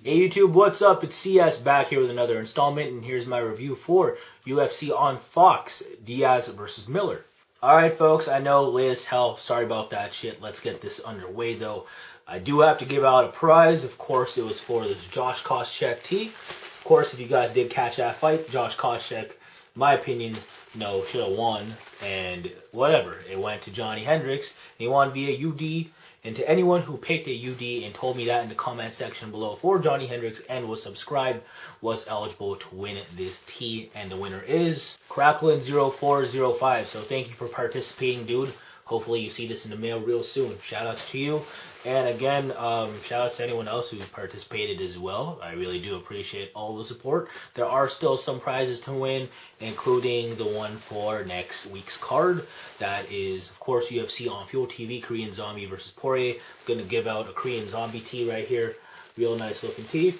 Hey YouTube, what's up? It's CS back here with another installment, and here's my review for UFC on Fox, Diaz versus Miller. Alright folks, I know late as hell, sorry about that shit. Let's get this underway though. I do have to give out a prize. Of course, it was for this Josh Koscheck tee. Of course, if you guys did catch that fight, Josh Koscheck, in my opinion, should have won, and whatever. It went to Johnny Hendricks, and he won via UD. And to anyone who picked a UD and told me that in the comment section below for Johnny Hendricks and was subscribed, was eligible to win this tee. And the winner is Cracklin0405. So thank you for participating, dude. Hopefully you see this in the mail real soon. Shoutouts to you. And again, shoutouts to anyone else who participated as well. I really do appreciate all the support. There are still some prizes to win, including the one for next week's card. That is, of course, UFC on Fuel TV, Korean Zombie versus Poirier. I'm going to give out a Korean Zombie tee right here. Real nice looking tee.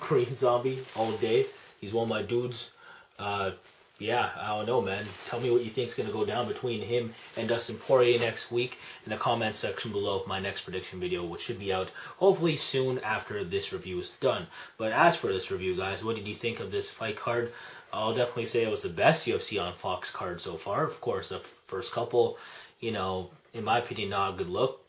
Korean Zombie all day. He's one of my dudes. Yeah, I don't know, man. Tell me what you think is going to go down between him and Dustin Poirier next week in the comment section below my next prediction video, which should be out hopefully soon after this review is done. But as for this review, guys, what did you think of this fight card? I'll definitely say it was the best UFC on Fox card so far. Of course, the first couple, in my opinion, not a good look.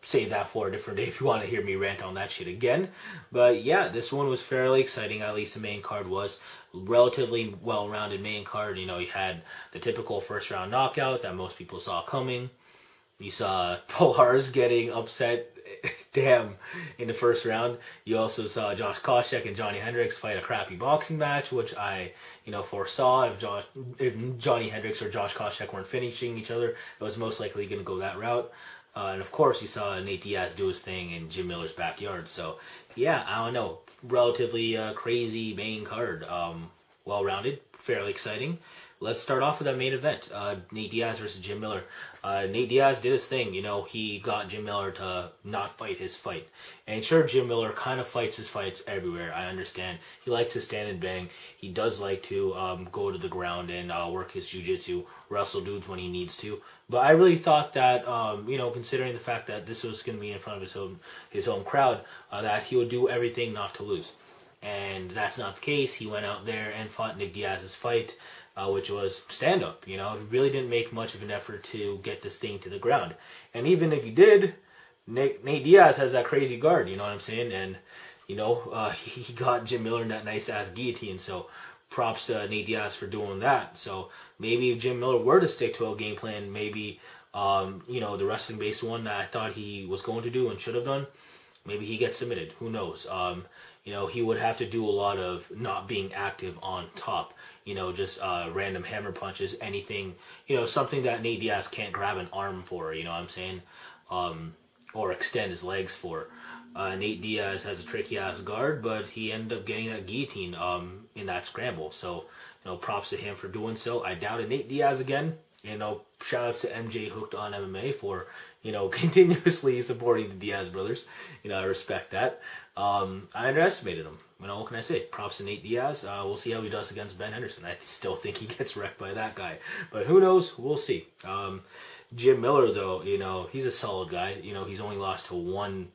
Save that for a different day if you want to hear me rant on that shit again. But yeah, this one was fairly exciting. At least the main card was relatively well-rounded main card. You had the typical first-round knockout that most people saw coming. You saw Palhares getting upset, damn, in the first round. You also saw Josh Koscheck and Johnny Hendricks fight a crappy boxing match, which I, foresaw. If Johnny Hendricks or Josh Koscheck weren't finishing each other, it was most likely going to go that route. And of course, you saw Nate Diaz do his thing in Jim Miller's backyard. So, yeah, I don't know. Relatively crazy main card. Well-rounded, fairly exciting. Let's start off with that main event. Nate Diaz versus Jim Miller. Nate Diaz did his thing. He got Jim Miller to not fight his fight. And sure, Jim Miller kind of fights his fights everywhere. I understand. He likes to stand and bang. He does like to go to the ground and work his jiu-jitsu, wrestle dudes when he needs to. But I really thought that, considering the fact that this was going to be in front of his own crowd, that he would do everything not to lose. And that's not the case. He went out there and fought Nick Diaz's fight, which was stand-up. He really didn't make much of an effort to get this thing to the ground. And even if he did, Nate Diaz has that crazy guard, you know what I'm saying? And, he got Jim Miller in that nice-ass guillotine, so props to Nate Diaz for doing that. So maybe if Jim Miller were to stick to a game plan, maybe, the wrestling-based one that I thought he was going to do and should have done, maybe he gets submitted. Who knows? He would have to do a lot of not being active on top. Just random hammer punches, anything, something that Nate Diaz can't grab an arm for, you know what I'm saying? Or extend his legs for. Nate Diaz has a tricky-ass guard, but he ended up getting that guillotine in that scramble. So, props to him for doing so. I doubted Nate Diaz again. Shout-outs to MJ Hooked on MMA for, continuously supporting the Diaz brothers. I respect that. I underestimated him. What can I say? Props to Nate Diaz. We'll see how he does against Ben Henderson. I still think he gets wrecked by that guy. But who knows? We'll see. Jim Miller, though, he's a solid guy. He's only lost to 1,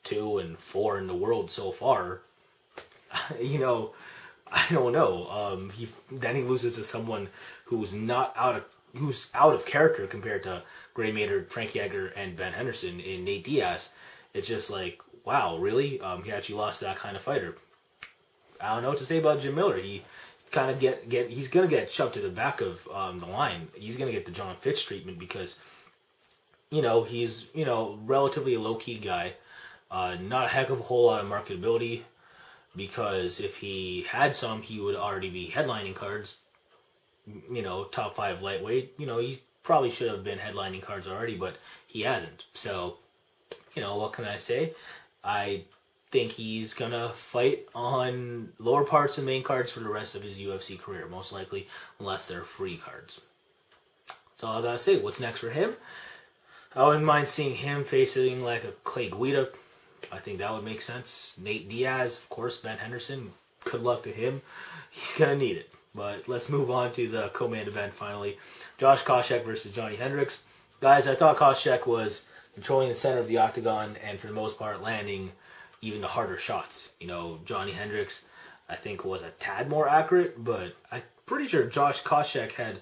2, and 4 in the world so far. I don't know. Then he loses to someone who's out of character compared to Gray Maynard, Frankie Edgar, and Ben Henderson in Nate Diaz. It's just like, wow, really? He actually lost to that kind of fighter. I don't know what to say about Jim Miller. He kind of he's gonna get shoved to the back of the line. He's gonna get the John Fitch treatment because, he's relatively a low key guy, not a heck of a whole lot of marketability. Because if he had some, he would already be headlining cards. Top 5 lightweight. He probably should have been headlining cards already, but he hasn't. So, what can I say? I think he's gonna fight on lower parts of main cards for the rest of his UFC career, most likely, unless they're free cards. That's all I gotta say. What's next for him? I wouldn't mind seeing him facing like a Clay Guida. I think that would make sense. Nate Diaz, of course, Ben Henderson. Good luck to him. He's gonna need it. But let's move on to the co-main event finally. Josh Koscheck versus Johnny Hendricks. Guys, I thought Koscheck was controlling the center of the octagon and for the most part landing, even the harder shots. You know, Johnny Hendricks, I think, was a tad more accurate, but I'm pretty sure Josh Koscheck had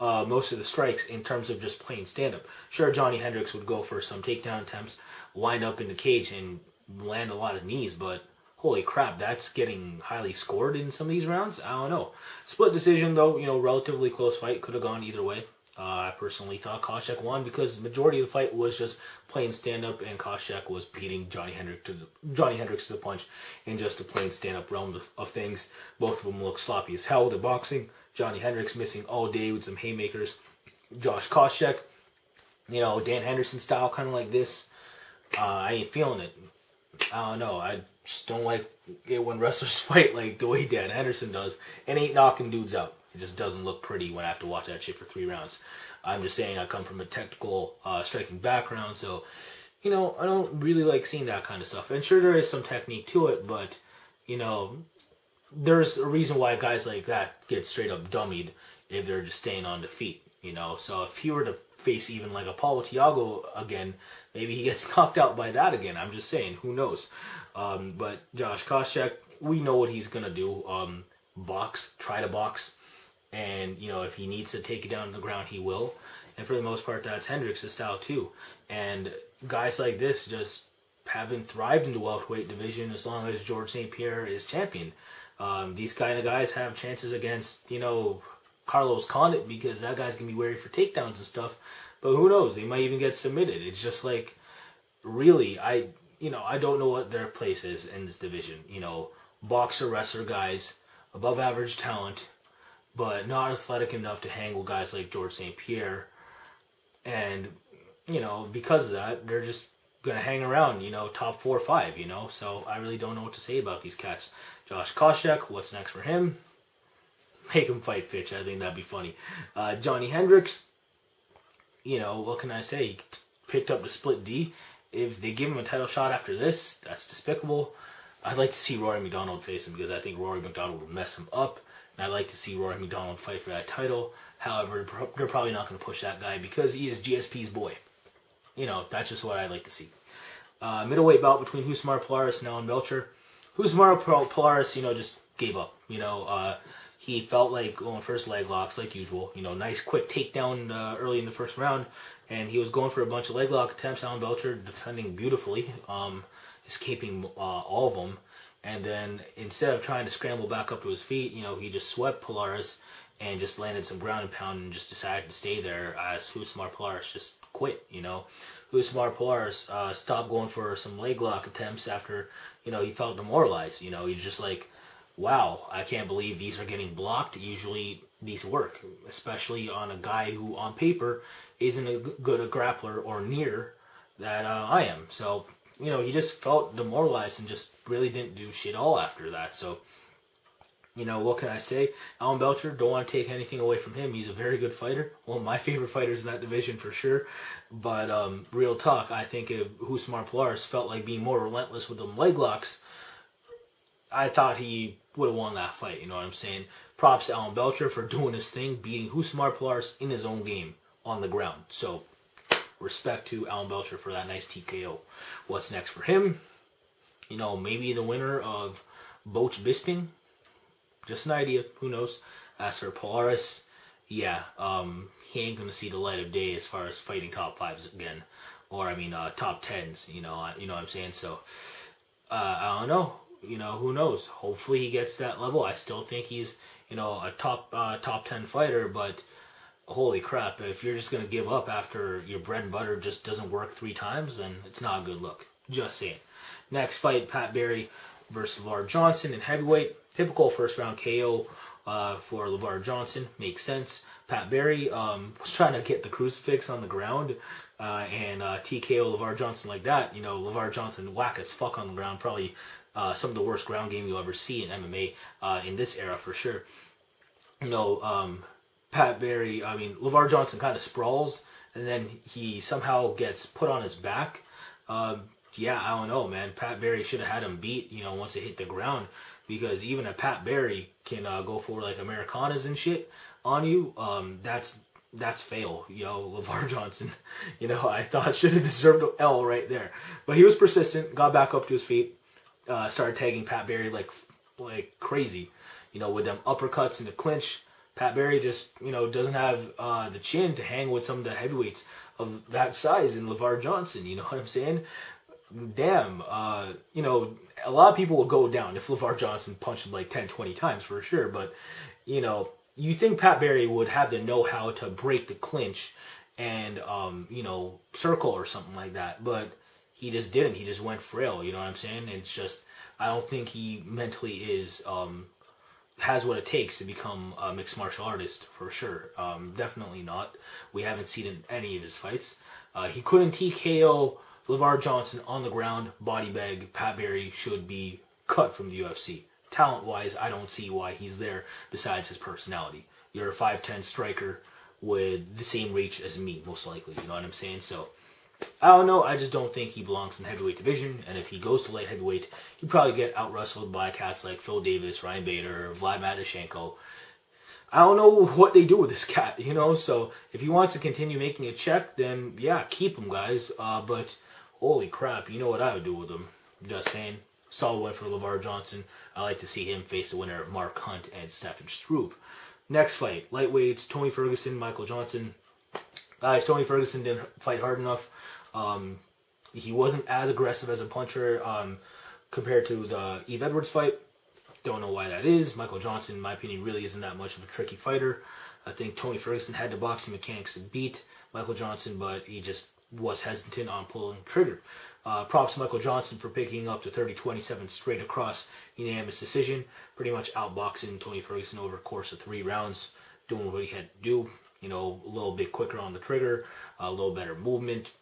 most of the strikes in terms of just plain stand-up. Sure, Johnny Hendricks would go for some takedown attempts, wind up in the cage, and land a lot of knees, but holy crap, that's getting highly scored in some of these rounds. I don't know. Split decision, though, you know, relatively close fight. Could have gone either way. I personally thought Koscheck won because the majority of the fight was just plain stand-up, and Koscheck was beating Johnny Hendricks to the punch in just a plain stand-up realm of things. Both of them look sloppy as hell with the boxing. Johnny Hendricks missing all day with some haymakers. Josh Koscheck, you know, Dan Henderson style, kind of like this. I ain't feeling it. I don't know. I just don't like it when wrestlers fight like the way Dan Henderson does and ain't knocking dudes out. It just doesn't look pretty when I have to watch that shit for 3 rounds. I'm just saying I come from a technical striking background, so, you know, I don't really like seeing that kind of stuff. And sure, there is some technique to it, but, you know, there's a reason why guys like that get straight up dummied if they're just staying on the feet, you know. So if he were to face even like a Paulo Thiago again, maybe he gets knocked out by that again. I'm just saying, who knows? But Josh Koscheck, we know what he's going to do. Box, try to box. And, you know, if he needs to take it down to the ground, he will. And for the most part, that's Hendricks' style too. And guys like this just haven't thrived in the welterweight division as long as George St. Pierre is champion. These kind of guys have chances against, you know, Carlos Condit because that guy's going to be wary for takedowns and stuff. But who knows? They might even get submitted. It's just like, really, I don't know what their place is in this division. You know, boxer, wrestler guys, above average talent, but not athletic enough to hang with guys like George St. Pierre. And, you know, because of that, they're just going to hang around, you know, top 4 or 5, you know. So I really don't know what to say about these cats. Josh Koscheck, what's next for him? Make him fight Fitch. I think that'd be funny. Johnny Hendricks, you know, what can I say? He picked up the split D. If they give him a title shot after this, that's despicable. I'd like to see Rory McDonald face him because I think Rory McDonald would mess him up. And I'd like to see Rory McDonald fight for that title. However, they're probably not going to push that guy because he is GSP's boy. You know, that's just what I'd like to see. Middleweight bout between Rousimar Palhares and Alan Belcher. Rousimar Palhares, you know, just gave up. You know, he felt like going for his leg locks like usual. You know, nice quick takedown early in the first round. And he was going for a bunch of leg lock attempts. Alan Belcher defending beautifully, escaping all of them. And then instead of trying to scramble back up to his feet, you know, he just swept Palhares and just landed some ground and pound and just decided to stay there as Rousimar Palhares just quit, you know. Rousimar Palhares stopped going for some leg lock attempts after, you know, he felt demoralized. You know, he's just like, wow, I can't believe these are getting blocked. Usually these work, especially on a guy who on paper isn't as good a grappler or near that I am. So, you know, he just felt demoralized and just really didn't do shit all after that. So, you know, what can I say? Alan Belcher, don't want to take anything away from him. He's a very good fighter. One of my favorite fighters in that division for sure. But real talk, I think if Rousimar Palhares felt like being more relentless with them leg locks, I thought he would have won that fight. You know what I'm saying? Props to Alan Belcher for doing his thing, beating Rousimar Palhares in his own game on the ground. So, respect to Alan Belcher for that nice TKO. What's next for him? You know, maybe the winner of Boch Bisping. Just an idea. Who knows? As for Palhares, yeah, he ain't going to see the light of day as far as fighting top 5s again. Or, I mean, top 10s, you know what I'm saying? So, I don't know. You know, who knows? Hopefully he gets that level. I still think he's, you know, a top 10 fighter, but holy crap, if you're just going to give up after your bread and butter just doesn't work 3 times, then it's not a good look. Just saying. Next fight, Pat Barry versus LeVar Johnson in heavyweight. Typical first round KO for LeVar Johnson. Makes sense. Pat Barry was trying to get the crucifix on the ground and TKO LeVar Johnson like that. You know, LeVar Johnson whack as fuck on the ground. Probably some of the worst ground game you'll ever see in MMA in this era for sure. You know, Pat Barry, I mean, LeVar Johnson kind of sprawls and then he somehow gets put on his back. Yeah, I don't know, man. Pat Barry should have had him beat, you know, once it hit the ground. Because even a Pat Barry can go for like Americanas and shit on you. That's fail, yo, LeVar Johnson. You know, I thought should have deserved an L right there. But he was persistent, got back up to his feet. started tagging Pat Barry like crazy. With them uppercuts in the clinch, Pat Barry just, doesn't have the chin to hang with some of the heavyweights of that size in LeVar Johnson. You know what I'm saying? Damn. A lot of people would go down if LeVar Johnson punched him like 10, 20 times for sure. But, you think Pat Barry would have the know-how to break the clinch and, circle or something like that. But he just didn't. He just went frail. You know what I'm saying? It's just, I don't think he mentally is... has what it takes to become a mixed martial artist, for sure. Definitely not. We haven't seen it in any of his fights. He couldn't TKO LeVar Johnson on the ground, body bag. Pat Barry should be cut from the UFC. Talent-wise, I don't see why he's there besides his personality. You're a 5'10 striker with the same reach as me, most likely. You know what I'm saying? So, I don't know. I just don't think he belongs in the heavyweight division. And if he goes to light heavyweight, he'd probably get out-wrestled by cats like Phil Davis, Ryan Bader, Vlad Matyshenko. I don't know what they do with this cat, So if he wants to continue making a check, then yeah, keep him, guys. But holy crap, you know what I would do with him. Just saying. Solid win for LeVar Johnson. I like to see him face the winner, Mark Hunt and Stefan Struve. Next fight, lightweights, Tony Ferguson, Michael Johnson. Guys, Tony Ferguson didn't fight hard enough. He wasn't as aggressive as a puncher compared to the Eve Edwards fight. Don't know why that is. Michael Johnson, in my opinion, really isn't that much of a tricky fighter. I think Tony Ferguson had the boxing mechanics to beat Michael Johnson, but he just was hesitant on pulling the trigger. Props to Michael Johnson for picking up the 30-27 straight across unanimous decision. Pretty much outboxing Tony Ferguson over a course of 3 rounds, doing what he had to do. A little bit quicker on the trigger, a little better movement.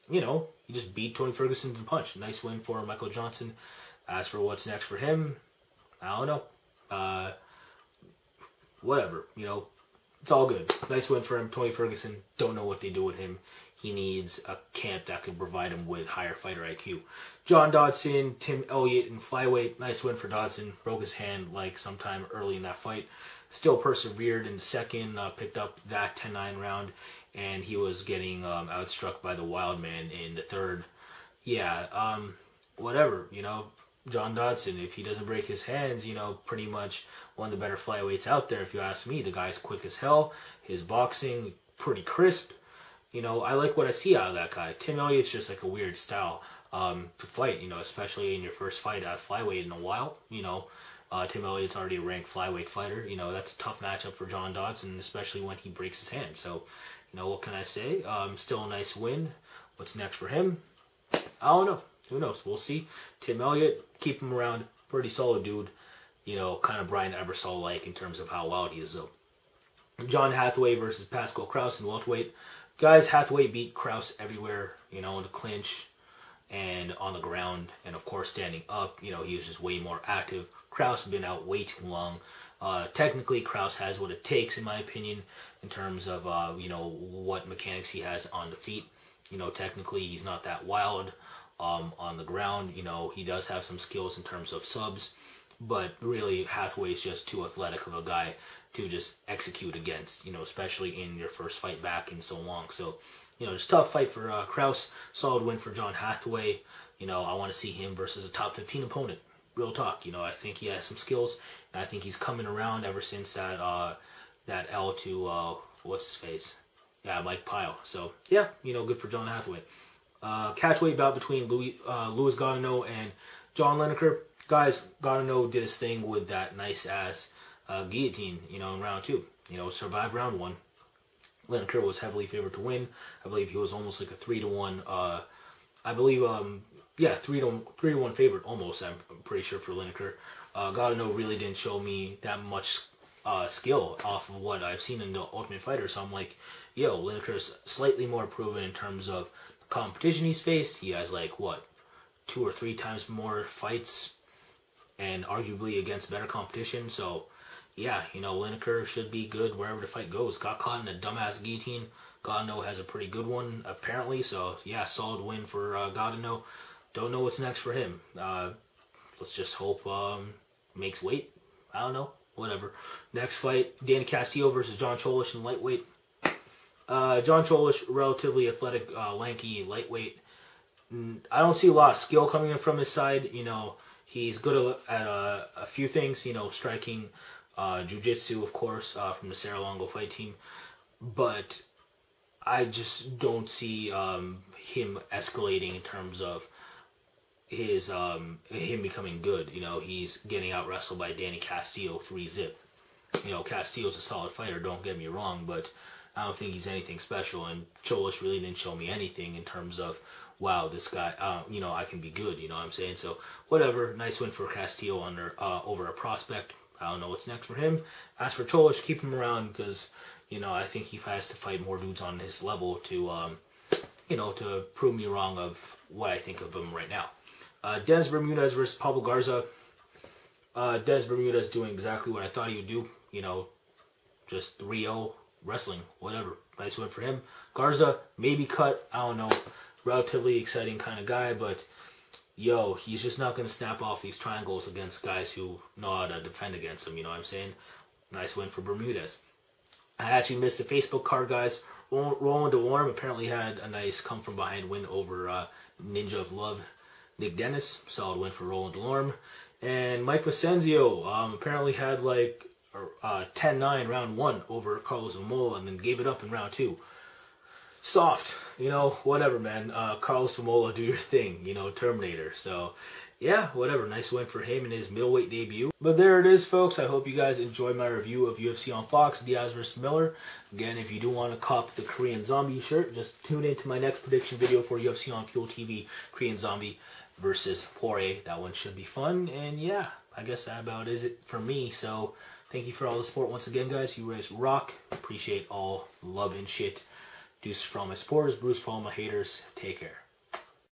He just beat Tony Ferguson to the punch. Nice win for Michael Johnson. As for what's next for him, I don't know. Whatever, it's all good. Nice win for him. Tony Ferguson, don't know what they do with him. He needs a camp that could provide him with higher fighter IQ. John Dodson, Tim Elliott in flyweight. Nice win for Dodson. Broke his hand like sometime early in that fight. Still persevered in the second, picked up that 10-9 round, and he was getting outstruck by the Wild Man in the third. Yeah, whatever, John Dodson, if he doesn't break his hands, pretty much one of the better flyweights out there, if you ask me. The guy's quick as hell. His boxing, pretty crisp. I like what I see out of that guy. Tim Elliott's just like a weird style to fight, especially in your first fight at flyweight in a while. Tim Elliott's already a ranked flyweight fighter. That's a tough matchup for John Dodson, especially when he breaks his hand. So, what can I say? Still a nice win. What's next for him? I don't know. Who knows? We'll see. Tim Elliott, keep him around. Pretty solid dude. Kind of Brian Ebersol-like in terms of how wild he is, though. John Hathaway versus Pascal Kraus in welterweight. Guys, Hathaway beat Kraus everywhere, in the clinch and on the ground, and of course standing up. He was just way more active. Kraus has been out way too long. Technically, Kraus has what it takes, in my opinion, in terms of, what mechanics he has on the feet. Technically, he's not that wild on the ground. He does have some skills in terms of subs, but really, Hathaway is just too athletic of a guy to just execute against, especially in your first fight back in so long. So, just tough fight for Kraus. Solid win for John Hathaway. I want to see him versus a top 15 opponent. Real talk. I think he has some skills, and I think he's coming around ever since that L to, what's his face? Yeah, Mike Pyle. So, yeah, good for John Hathaway. Catchweight bout between Louis Gaudinot and John Lineker. Guys, Gaudinot did his thing with that nice-ass guillotine, in round 2. Survived round 1. Lineker was heavily favored to win. I believe he was almost like a 3-1. I believe, 3-1 favorite almost. I'm pretty sure for Lineker. Gaudinot really didn't show me that much skill off of what I've seen in the Ultimate Fighter. So I'm like, Lineker's slightly more proven in terms of the competition he's faced. He has 2 or 3 times more fights, and arguably against better competition. So, yeah, Lineker should be good wherever the fight goes. Got caught in a dumbass guillotine. Gaudinot has a pretty good one, apparently. So, yeah, solid win for Gaudinot. Don't know what's next for him. Let's just hope makes weight. I don't know. Whatever. Next fight, Danny Castillo versus John Cholish in lightweight. John Cholish, relatively athletic, lanky, lightweight. I don't see a lot of skill coming in from his side. He's good at a few things, you know, striking, jiu-jitsu, of course, from the Sarah Longo fight team. But I just don't see him escalating in terms of his him becoming good. You know, he's getting out wrestled by Danny Castillo 3-zip. You know, Castillo's a solid fighter, don't get me wrong, but I don't think he's anything special. And Cholos really didn't show me anything in terms of, wow, this guy, you know, I can be good. You know what I'm saying? So whatever, nice win for Castillo over a prospect. I don't know what's next for him. As for Cholos, keep him around because, you know, I think he has to fight more dudes on his level to, you know, to prove me wrong of what I think of him right now. Dennis Bermudez versus Pablo Garza. Dennis Bermudez doing exactly what I thought he would do. You know, just 3-0 wrestling, whatever. Nice win for him. Garza, maybe cut, I don't know. Relatively exciting kind of guy, but yo, he's just not going to snap off these triangles against guys who know how to defend against him, you know what I'm saying? Nice win for Bermudez. I actually missed the Facebook card, guys. Roland DeWarm apparently had a nice come-from-behind win over Ninja of Love, Nick Dennis. Solid win for Roland DeWarm. And Mike Vicenzio apparently had like 10-9 round 1 over Carlos Zamola and then gave it up in round 2. Soft, you know, whatever, man. Carlos Zamola, do your thing, you know, Terminator. So, yeah, whatever. Nice win for him in his middleweight debut. But there it is, folks. I hope you guys enjoyed my review of UFC on Fox, Diaz versus Miller. Again, if you do want to cop the Korean Zombie shirt, just tune in to my next prediction video for UFC on Fuel TV, Korean Zombie versus Poirier. That one should be fun. And yeah, I guess that about is it for me. So thank you for all the support once again, guys. You guys rock. Appreciate all the love and shit. Deuce for all my supporters, Bruce for all my haters. Take care.